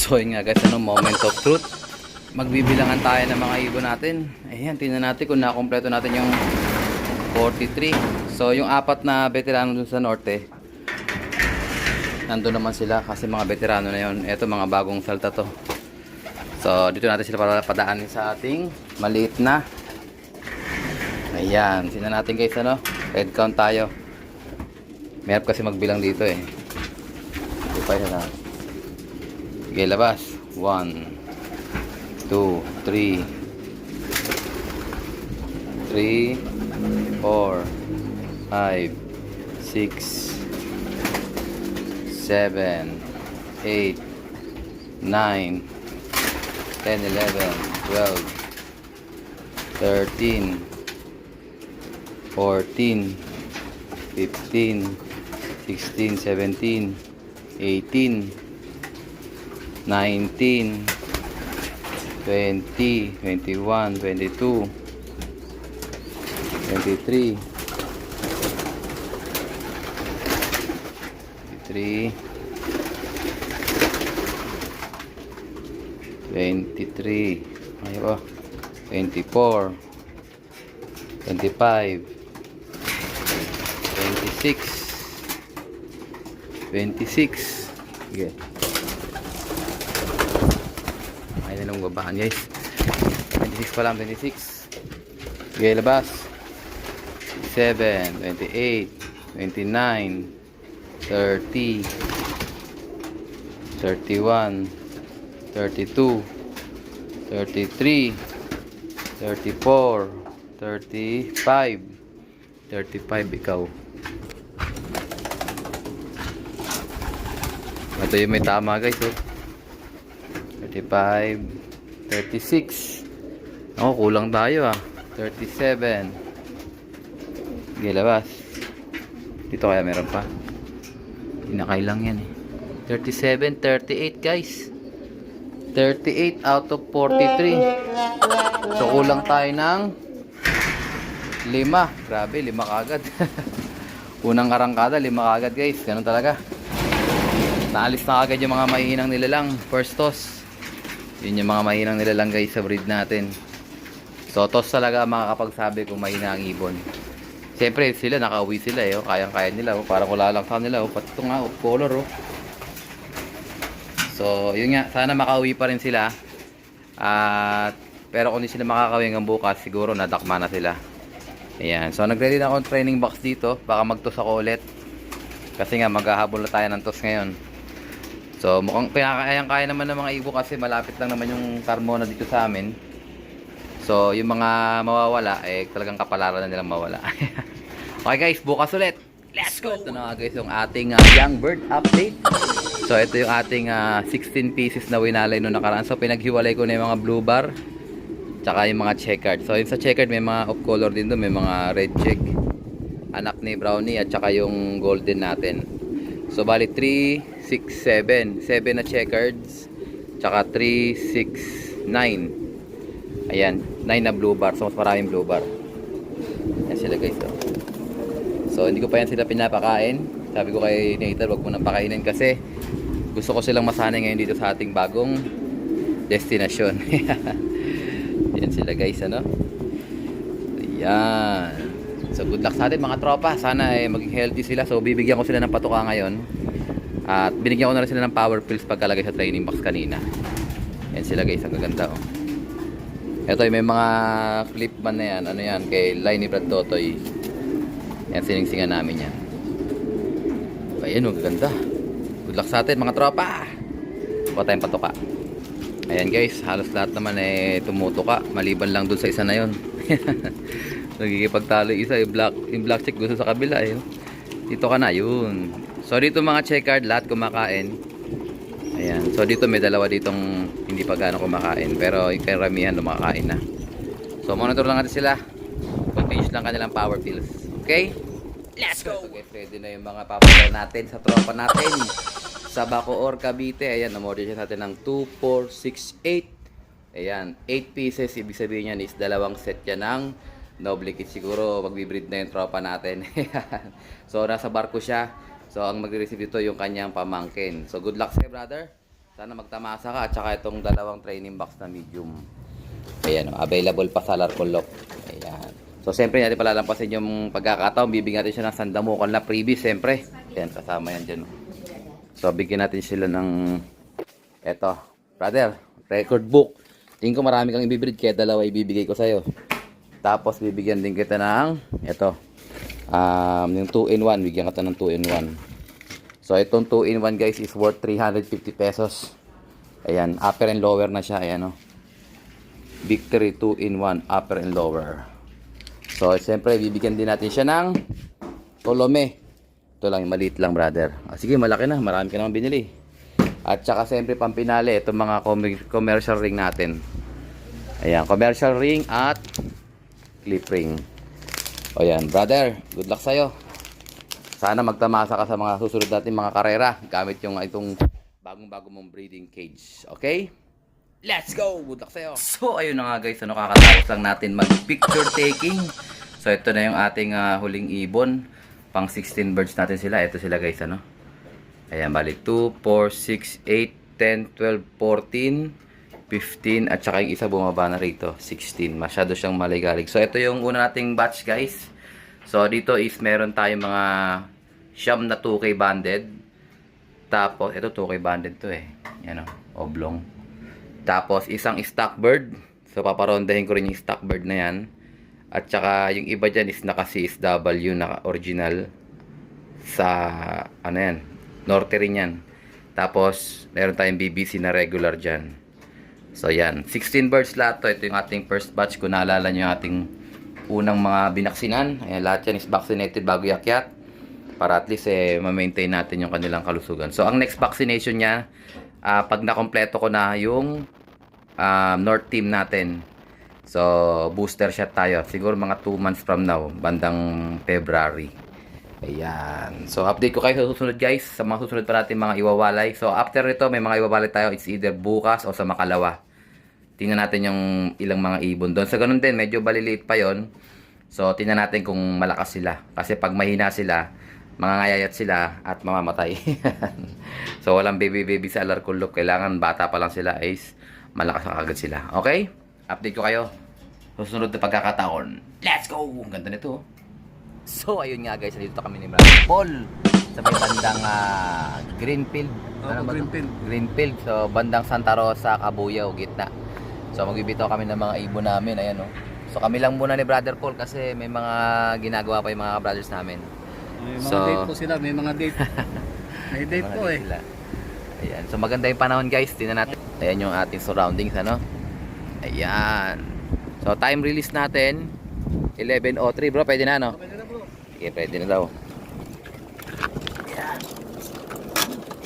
So yun nga guys, moment of truth. Magbibilangan tayo ng mga ibon natin. Ayan, tingnan natin kung nakompleto natin yung 43. So yung apat na veterano dun sa norte, nandun naman sila kasi mga veterano na yun. Ito mga bagong salta to. So dito natin sila para padaanin sa ating maliit na. Ayan, tingnan natin guys, head count tayo. Mayroon kasi magbilang dito eh. Ito pa yun na. Sige, labas. 1 2, 3 4 5 6 7 8 9 10 11 12 13 14 15 16 17 18 19 20, 21, 22, 23, 23, ayo, 24, 25, 26, sige. Ayun na lang babaan guys. 26 pa lang, 26. Okay, labas. 27, 28, 29, 30, 31, 32, 33, 34, 35, 35 ikaw. Ito yung may tama guys, 35, 36. Ako, kulang tayo 37. Sige, labas. Dito kaya meron pa. Pinakailang yan 37, 38 guys. 38 out of 43. So, kulang tayo ng 5. Grabe, 5 kagad. Unang arangkada, 5 kagad guys. Ganun talaga. Naalis na agad yung mga mahihinang nilalang. First toss. Yun yung mga mahinang nilalang guys sa breed natin. So toss talaga makakapagsabi kung mahina ang ibon. Siyempre sila nakauwi sila kayang-kaya nila parang wala lang sa nila pati ito nga color So yun nga, sana makauwi pa rin sila. Pero kung hindi sila makakauwi hanggang bukas, siguro nadakma na sila. Ayan. So nagre-ready na ako ng training box dito. Baka mag-toss ako ulit. Kasi nga maghahabol na tayo ng toss ngayon. So mukhang kaya naman ng mga ibo kasi malapit lang naman yung Carmona dito sa amin. So yung mga mawawala talagang kapalaran na nilang mawala. Okay guys, bukas ulit. Let's go! Ito na nga guys yung ating young bird update. So ito yung ating 16 pieces na winalay noong nakaraan. So pinaghiwalay ko na yung mga blue bar tsaka yung mga checkered. So yung sa checkered may mga off color din doon, may mga red check, anak ni brownie at tsaka yung golden natin. So bali 3 6, 7 na checkereds tsaka 3, 6, 9. Ayan, 9 na blue bar. So mas maraming blue bar. Ayan sila guys So hindi ko pa yan sila pinapakain. Sabi ko kay Nathan, wag mo nang pakainin kasi gusto ko silang masanay ngayon dito sa ating bagong destinasyon. Ayan sila guys Ayan. So good luck sa atin mga tropa. Sana maging healthy sila. So bibigyan ko sila ng patuka ngayon. At binigyan ko na rin sila ng power pills pagkalagay sa training box kanina. Yan sila guys, ang gaganda Ito may mga clip man na yan. Ano yan, kay Line ni Brad Totoy. Yan, siningsingan namin yan. Ayan, ang gaganda. Good luck sa atin mga tropa. Kuha tayong patuka. Ayan guys, halos lahat naman tumutuka. Maliban lang dun sa isa na yon. Nagkikipagtalo isa, yung black check gusto sa kabila Dito ka na, yun. So dito mga checkered, lahat kumakain. Ayan. So dito may dalawa ditong hindi pa gaano kumakain, pero yung karamihan lumakain na. So monitor lang natin sila. Continuous lang kanilang power pills. Okay? Let's go! So guys, ready na yung mga papaya natin sa tropa natin. Sa Bacoor, Cavite. Ayan, namorder siya natin ng 2, 4, 6, 8. Ayan, 8 pieces. Ibig sabihin yan is dalawang set yan ng Noble Kit. Siguro magbibreed na yung tropa natin. So nasa barko siya. So ang magre-receive dito yung kanyang pamangkin. So good luck sa'yo brother. Sana magtamasa ka at saka itong dalawang training box na medium. Ayan, available pa sa Larcolok. Ayan. So, siyempre, natin palalampasin yung pagkakataon. Bibigyan natin siya ng sandamukal na freebie, siyempre. Ayan, kasama yan dyan. So, bigyan natin sila ng eto. Brother, record book. Tingin ko marami kang ibibreed, kaya dalawa ibibigay ko sa'yo. Tapos, bibigyan din kita ng eto. Yung 2-in-1. Bigyan kita ng 2-in-1. So, itong 2-in-1 guys is worth 350 pesos. Ayan, upper and lower na siya. Ayan, oh. Victory 2-in-1, upper and lower. So, siyempre, bibigyan din natin siya ng Tolome. Ito lang, maliit lang, brother. Sige, malaki na. Marami ka naman binili. At saka, siyempre, pampinali, itong mga commercial ring natin. Ayan, commercial ring at clip ring. O yan, brother, good luck sa'yo. Sana magtamasa ka sa mga susunod natin mga karera gamit yung itong bagong-bago mong breeding cage. Okay? Let's go! Good luck sa'yo! So, ayun na nga guys. Ano, kakatapos lang natin mag-picture taking. So, ito na yung ating huling ibon. Pang 16 birds natin sila. Ito sila guys, ano? Ayan, bali 2, 4, 6, 8, 10, 12, 14, 15. At saka yung isa bumaba na rito, 16. Masyado siyang maligalig. So, ito yung una nating batch guys. So, dito is meron tayong mga siyam na 2K banded. Tapos, ito 2K banded to eh. Yan o, oblong. Tapos, isang stock bird. So, paparondahin ko rin yung stock bird na yan. At saka, yung iba dyan is naka-CSW, naka-original. Sa, ano yan, Norte rin yan. Tapos, meron tayong BBC na regular dyan. So, yan. 16 birds lahat to. Ito yung ating first batch. Kung naalala nyo yung ating unang mga binaksinan. Ayan, lahat yan is vaccinated bago yakyat. Para at least, ma-maintain natin yung kanilang kalusugan. So, ang next vaccination niya, pag nakompleto ko na yung North team natin. So, booster shot tayo. Siguro mga 2 months from now, bandang February. Ayan. So, update ko kayo sa susunod guys. Sa mga susunod pa natin mga iwawalay. So, after ito, may mga iwawalay tayo. It's either bukas o sa Makalawa. Tingnan natin yung ilang mga ibon doon. Sa ganun din, medyo baliliit pa yon. So, tingnan natin kung malakas sila. Kasi pag mahina sila, mangangayayat sila at mamamatay. So, walang baby sa Larcolok. Kailangan bata pa lang sila is malakas agad sila. Okay? Update ko kayo. Susunod na pagkakataon. Let's go! Ang ganda nito. So, ayun nga guys. Dito kami ni Brother Paul. Sa may bandang Greenfield. Ano ba Greenfield? Greenfield. So, bandang Santa Rosa, Cabuyao, gitna. So, magbibitaw kami ng mga ibon namin. Ayan o. So, kami lang muna ni Brother Paul kasi may mga ginagawa pa yung mga brothers namin. May mga date po sila. May mga date. May date po eh. Sila. Ayan. So, maganda yung panahon guys. Tingnan natin. Ayan yung ating surroundings, ano? Ayan. So, time release natin 11:03, bro. Pwede na, no? Pwede na bro. Sige, pwede na daw. Ayan.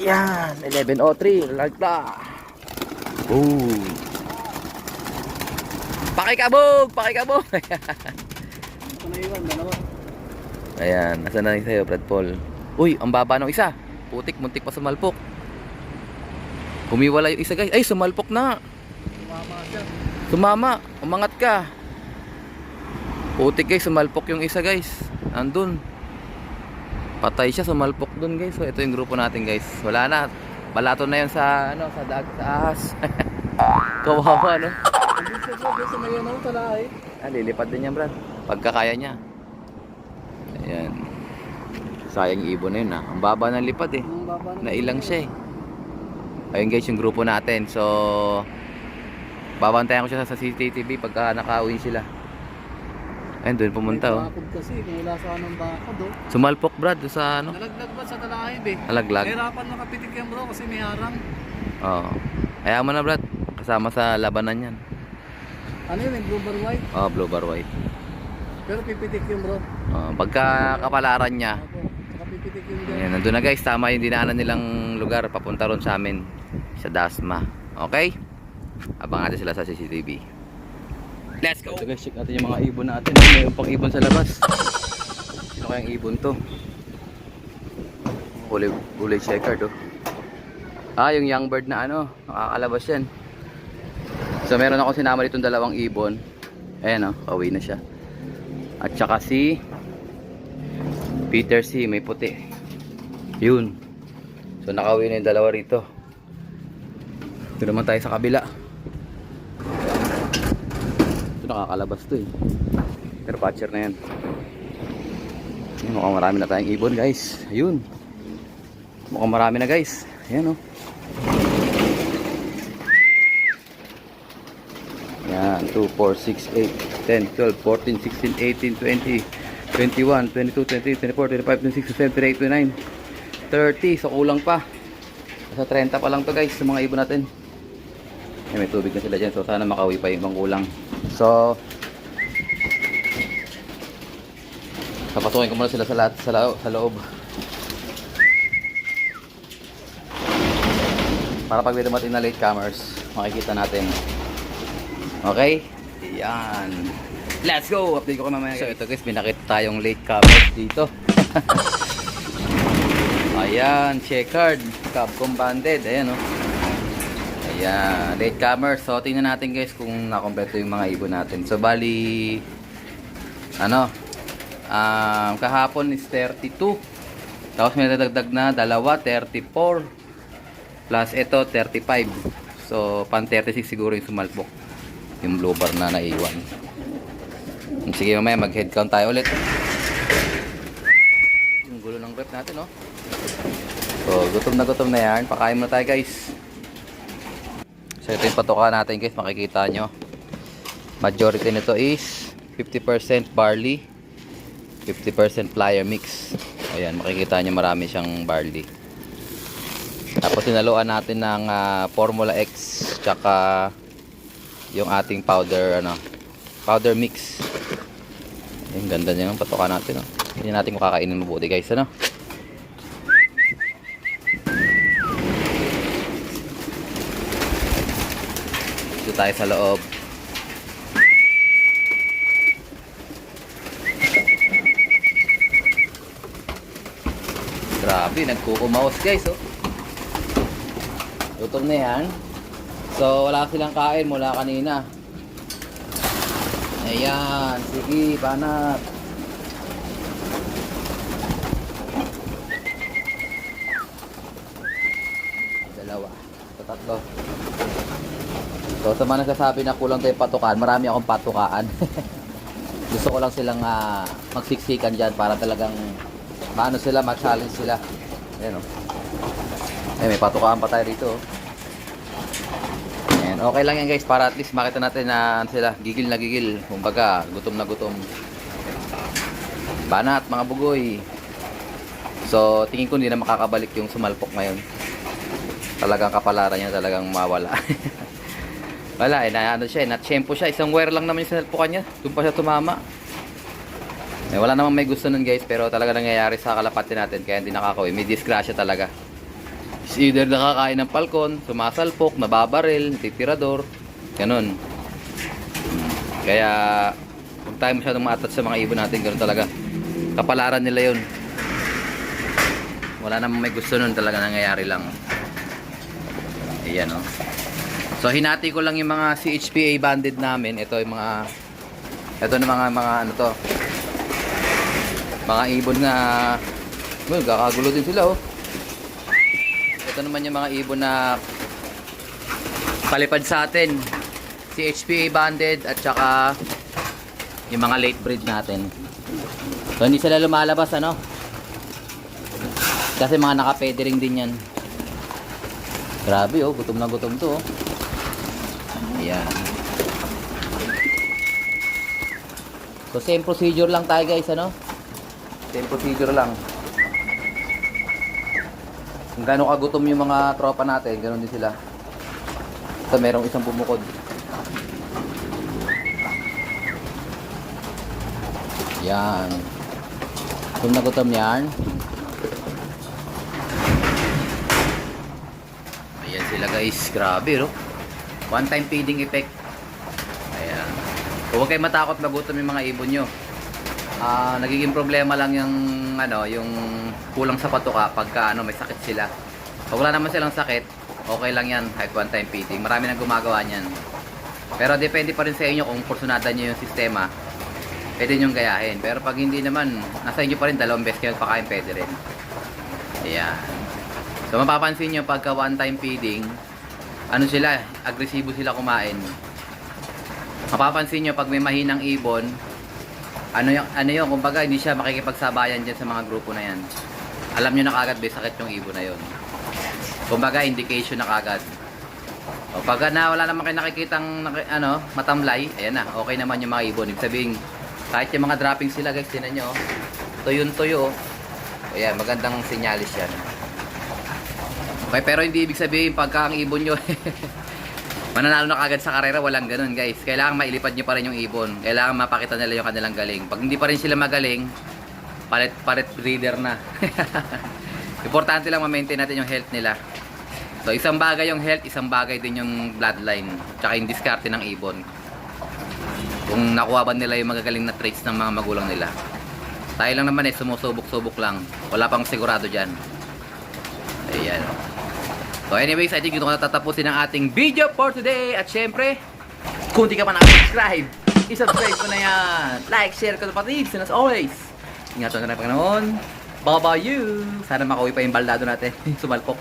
Ayan. 11:03. Like that. Ooh. Pakikabog! Pakikabog! Ito na iwan. Dalawa. Ayan. Nasaan na yung sa'yo, Brad Paul? Uy, ang baba ng isa. Putik, muntik pa sumalpok. Humiwala yung isa guys. Ay, sumalpok na. Tumama siya. Tumama. Umangat ka. Putik guys, sumalpok yung isa guys. Andun. Patay siya, sumalpok dun guys. So, ito yung grupo natin guys. Wala na. Balato na yun sa, ano, sa ahas. Kawawa, no? Andun siya bro. Sa may ano talaay. Lilipad din yan, Brad. Pagkakaya niya. Ayan. Sayang yung ibon na yun, ha. Ang baba ng lipad, eh. Nailang siya, eh. Ayun guys, yung grupo natin. So, babantayan ko siya sa CCTV pagka nakauwi sila. Ayun, doon pumunta, oh. Bakod kasi, kung wala sa anong bakod, oh. Sumalpok, Brad, doon sa ano? Nalaglag ba sa talahib, eh? Nalaglag? Hirapan makapitik yan, bro, kasi may harang. Oo. Ayaw mo na, Brad. Kasama sa labanan yan. Ano yun, blue bar white? Oo, blue bar white. Pero pipitik yun, bro. Pagka kapalaran niya, Saka pipitik yun dyan. ayan, nandun na guys. Tama yung dinaanan nilang lugar. Papunta ron sa amin. Sa Dasma. Okay? Abang natin sila sa CCTV. Let's go! So guys, check natin yung mga ibon natin. Mayroon pang ibon sa labas. Sino kayang ibon to? Uli checkered, oh. Yung young bird na ano, nakakalabas yan. So meron ako sinama ditong dalawang ibon. Ayan, oh, pauwi na siya. At saka si Peter C, may puti. Yun. So nakauwi na yung dalawa rito. Ito naman tayo sa kabila. Ito nakakalabas to eh. Pero patcher na yan. Ayun, mukhang marami na tayong ibon guys. Ayun. Mukhang marami na guys. Ayan oh. Yan, 2, 4, 6, 8, 10, 12, 14, 16, 18, 20, 21, 22, 23, 24, 25, 26, 27, 28, 29, 30. So kulang pa. Sa 30 pa lang to guys sa mga ibon natin. Ay, may tubig na sila dyan. So sana makauwi pa yung ibang kulang. So papasukin ko muna sila sa loob. Para pag may dumating na latecomers, makikita natin. Okay? Yan. Let's go! Update ko mamaya. So ito guys, may nakita tayong latecomers dito. Ayan, checkered. Capcom banded. Ayan oh. Ayan, latecomers. So tingnan natin guys kung nakompleto yung mga ibon natin. So bali, kahapon is 32. Tapos may nadagdag na dalawa, 34. Plus ito, 35. So, pan 36 siguro yung sumalpok. Yung blue bar na naiwan. Sige, mamaya mag-head count tayo ulit. Yung gulo ng rep natin, no? So, gutom na yan. Pakain muna tayo, guys. So, ito yung patuka natin, guys. Makikita nyo. Majority nito is 50% barley, 50% flyer mix. Ayan, makikita nyo marami siyang barley. Tapos sinaluan natin ng Formula X tsaka yung ating powder powder mix. Yung ganda niya ng patuka natin, no? Hindi natin kung kakainin mabuti guys, ano? Dito tayo sa loob. Grabe, nagkukumaos guys, oh. Gutom na yan. So, wala silang kain mula kanina. Ayan. Sige, banat. Dalawa. Tatlo. So, sa mga nagsasabi na kulang tayo patukaan, marami akong patukaan. Gusto ko lang silang magsiksikan dyan para talagang maano sila, ma-challenge sila. Ayan o. May patukaan pa tayo dito. Ayan, okay lang yan guys para at least makita natin na sila gigil na gigil. Kumbaga, gutom na gutom. Banat, mga bugoy. So, tingin ko hindi na makakabalik yung sumalpok ngayon. Talagang kapalaran niya talagang mawala. Wala, siya, natsyempo siya. Isang wire lang naman yung sinalpokan niya. Doon pa siya tumama. Wala namang may gusto nun guys, pero talaga nangyayari sa kalapati natin kaya hindi nakakauwi. May disgrasya talaga. Is either nakakain ng palkon, sumasalpok, nababaril, titirador, ganun. Kaya kung tayo masyadong maatat sa mga ibon natin, ganun talaga. Kapalaran nila yun. Wala namang may gusto nun, talaga nangyayari lang. Ayan o. So hinati ko lang yung mga CHPA banded namin. Ito yung mga ano to. Mga ibon nga, well, kakagulo din sila oh. Ito naman yung mga ibon na palipad sa atin. CHPA banded at saka yung mga late breed natin. So hindi sila lumalabas ano. Kasi mga naka-feathering din yan. Grabe oh, gutom na gutom to oh. Ayan. So same procedure lang tayo guys ano. Same procedure lang. Kung gaano kagutom yung mga tropa natin, ganoon din sila. Ito merong isang bumukod. Yan. Kung nagutom yan. Ayan sila guys. Grabe no. One time feeding effect. Ayan. Huwag kayo matakot magutom yung mga ibon nyo. Nagiging problema lang yung yung kulang sa patuka pagka may sakit sila. Pag wala naman silang sakit, okay lang yan kahit one time feeding. Marami nang gumagawa niyan. Pero depende pa rin sa inyo kung porsunada niyo yung sistema. Pwede nyo gayahin. Pero pag hindi naman, nasa inyo pa rin, 2 beses kayo magpakain, pwede rin. Ayan. So mapapansin nyo pagka one time feeding, ano sila, agresibo sila kumain. Mapapansin nyo pag may mahinang ibon, ano yung kumbaga hindi siya makikipagsabayan dyan sa mga grupo na yan. Alam nyo na kagad may sakit yung ibon na yon. Kumbaga indication na kagad. O pag na wala naman kayo nakikitang matamlay, ayan na, okay naman yung mga ibon. Ibig sabihin, kahit yung mga droppings sila guys, tinan nyo, tuyo. Ayan, magandang sinyalis yan. Okay, pero hindi ibig sabihin pagka ang ibon nyo mananalo na kagad sa karera, walang ganun guys. Kailangan mailipad nyo pa rin yung ibon. Kailangan mapakita nila yung kanilang galing. Pag hindi pa rin sila magaling, palit breeder na. Importante lang ma-maintain natin yung health nila. So isang bagay yung health, isang bagay din yung bloodline. Tsaka yung diskarte ng ibon. Kung nakuha ba nila yung magagaling na traits ng mga magulang nila. Tayo lang naman sumusubok-subok lang. Wala pang sigurado dyan. Ayan. So anyways, I think dito ko natatapusin ang ating video for today. At syempre, kung di ka pa nakasubscribe, isubscribe ko na yan. Like, share ko kapatid. And as always, ingatan na ng Panginoon. Bye-bye you. Sana makauwi pa yung baldado natin. Sumalpok.